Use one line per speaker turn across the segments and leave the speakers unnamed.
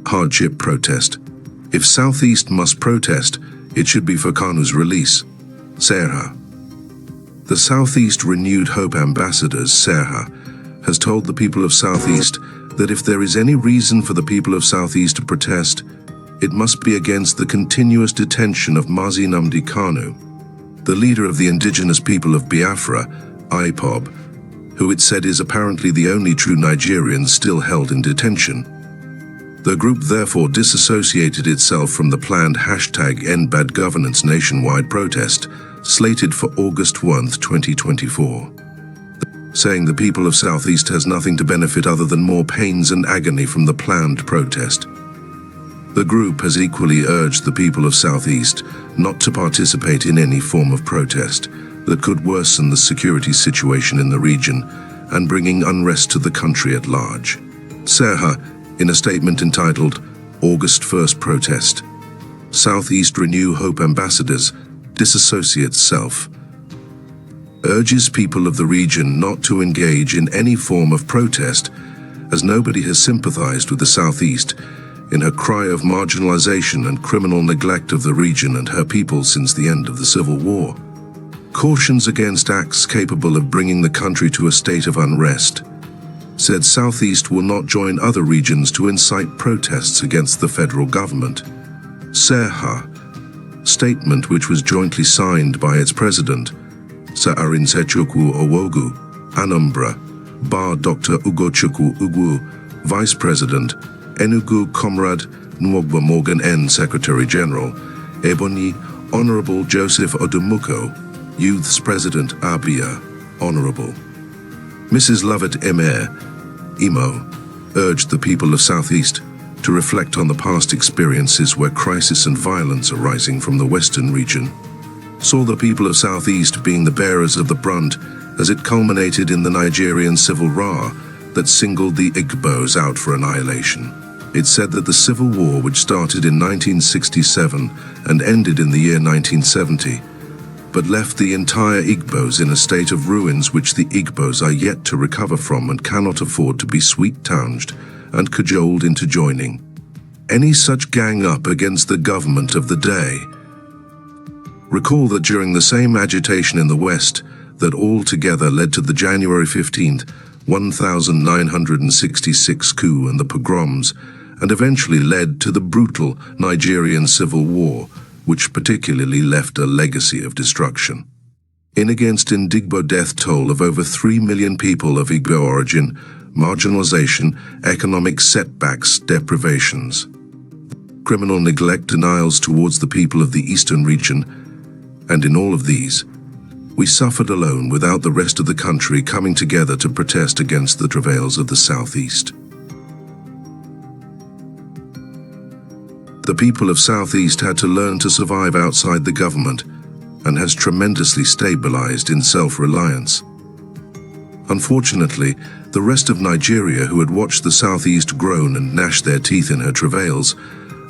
Hardship Protest. If Southeast must protest, it should be for Kanu's release. SERHA. The Southeast Renewed Hope Ambassadors, SERHA, has told the people of Southeast that if there is any reason for the people of Southeast to protest, it must be against the continuous detention of Mazi Nnamdi Kanu, the leader of the indigenous people of Biafra, IPOB, who it said is apparently the only true Nigerian still held in detention. The group therefore disassociated itself from the planned #EndBadGovernance nationwide protest, slated for August 1, 2024, saying the people of Southeast has nothing to benefit other than more pains and agony from the planned protest. The group has equally urged the people of Southeast not to participate in any form of protest that could worsen the security situation in the region and bringing unrest to the country at large. SERHA, in a statement entitled August 1st Protest, Southeast Renew Hope Ambassadors disassociates self, urges people of the region not to engage in any form of protest, as nobody has sympathized with the Southeast in her cry of marginalization and criminal neglect of the region and her people since the end of the Civil War, cautions against acts capable of bringing the country to a state of unrest, said Southeast will not join other regions to incite protests against the federal government. SERHA statement, which was jointly signed by its president, Sir Arinsechukwu Owogu, Anambra, Bar Dr. Ugochukwu Ugwu, Vice President, Enugu Comrade Nwogba Morgan N. Secretary General, Ebonyi, Honorable Joseph Odumuko, Youth's President Abia, Honorable Mrs. Lovett Emere, Imo, urged the people of Southeast to reflect on the past experiences where crisis and violence arising from the Western region saw the people of Southeast being the bearers of the brunt as it culminated in the Nigerian Civil War that singled the Igbos out for annihilation. It said that the Civil War, which started in 1967 and ended in the year 1970, but left the entire Igbos in a state of ruins which the Igbos are yet to recover from and cannot afford to be sweet-tongued and cajoled into joining any such gang up against the government of the day. Recall that during the same agitation in the West that altogether led to the January 15, 1966 coup and the pogroms, and eventually led to the brutal Nigerian Civil War, which particularly left a legacy of destruction. In against Indigbo death toll of over 3 million people of Igbo origin, marginalization, economic setbacks, deprivations, criminal neglect, denials towards the people of the Eastern region, and in all of these, we suffered alone without the rest of the country coming together to protest against the travails of the Southeast. The people of Southeast had to learn to survive outside the government and has tremendously stabilized in self-reliance. Unfortunately, the rest of Nigeria, who had watched the Southeast groan and gnash their teeth in her travails,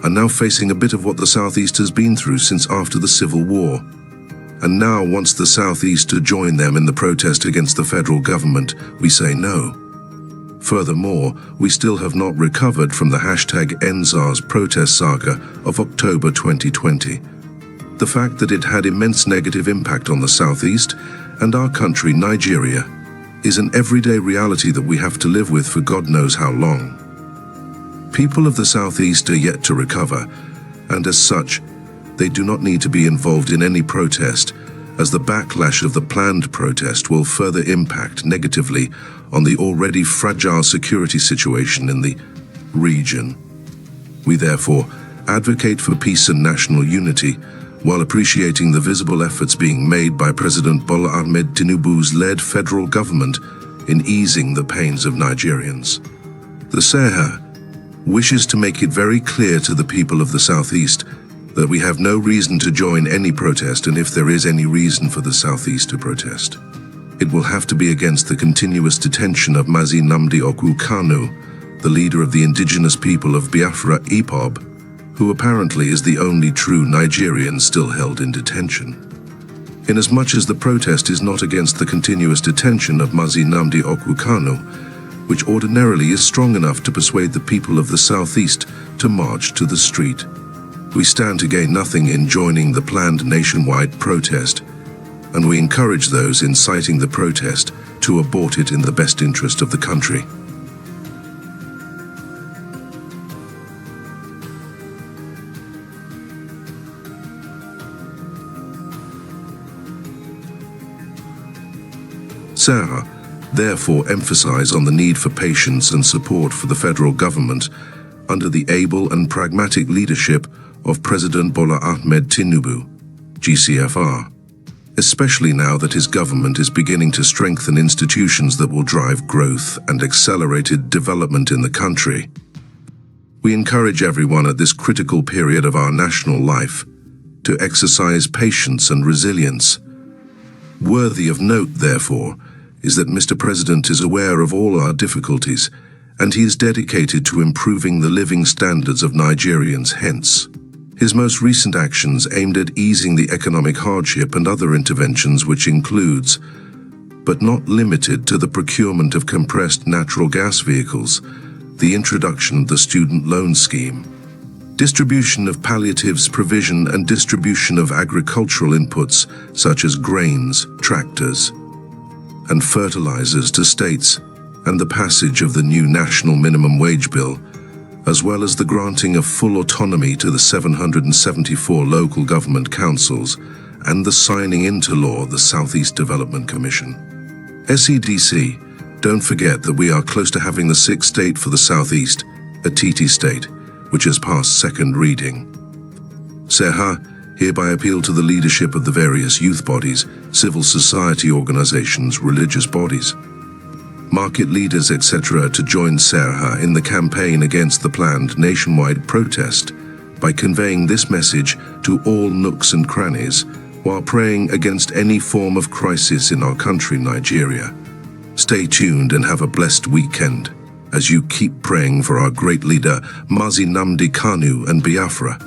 are now facing a bit of what the Southeast has been through since after the Civil War, and now wants the Southeast to join them in the protest against the federal government. We say no. Furthermore, we still have not recovered from the #EndSARS protest saga of October 2020. The fact that it had immense negative impact on the Southeast and our country, Nigeria, is an everyday reality that we have to live with for God knows how long. People of the Southeast are yet to recover, and as such, they do not need to be involved in any protest, as the backlash of the planned protest will further impact negatively on the already fragile security situation in the region. We therefore advocate for peace and national unity, while appreciating the visible efforts being made by President Bola Ahmed Tinubu's led federal government in easing the pains of Nigerians. The SERHA wishes to make it very clear to the people of the Southeast that we have no reason to join any protest, and if there is any reason for the Southeast to protest, it will have to be against the continuous detention of Mazi Nnamdi Kanu, the leader of the indigenous people of Biafra, IPOB, who apparently is the only true Nigerian still held in detention. Inasmuch as the protest is not against the continuous detention of Mazi Nnamdi Kanu, which ordinarily is strong enough to persuade the people of the Southeast to march to the street. We stand to gain nothing in joining the planned nationwide protest, and we encourage those inciting the protest to abort it in the best interest of the country. SERHA therefore emphasize on the need for patience and support for the federal government under the able and pragmatic leadership of President Bola Ahmed Tinubu, GCFR, especially now that his government is beginning to strengthen institutions that will drive growth and accelerated development in the country. We encourage everyone at this critical period of our national life to exercise patience and resilience. Worthy of note, therefore, is that Mr. President is aware of all our difficulties, and he is dedicated to improving the living standards of Nigerians. Hence, his most recent actions aimed at easing the economic hardship and other interventions, which includes, but not limited to, the procurement of compressed natural gas vehicles, the introduction of the student loan scheme, distribution of palliatives, provision and distribution of agricultural inputs such as grains, tractors, and fertilizers to states, and the passage of the new national minimum wage bill, as well as the granting of full autonomy to the 774 local government councils and the signing into law the Southeast Development Commission. SEDC, don't forget that we are close to having the sixth state for the Southeast, a TT state, which has passed second reading. SERHA hereby appeal to the leadership of the various youth bodies, civil society organizations, religious bodies, market leaders, etc. to join SERHA in the campaign against the planned nationwide protest by conveying this message to all nooks and crannies while praying against any form of crisis in our country, Nigeria. Stay tuned and have a blessed weekend as you keep praying for our great leader, Mazi Nnamdi Kanu and Biafra.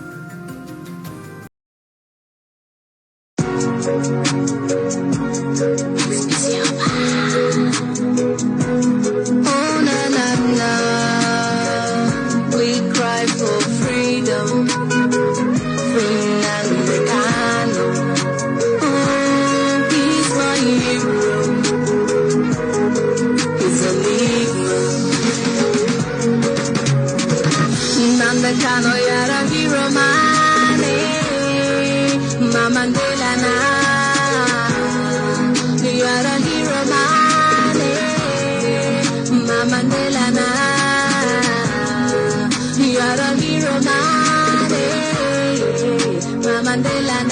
Kanu, you're a hero, man. Mandela, you're a hero, man. Mandela, you're a hero, man. Mandela.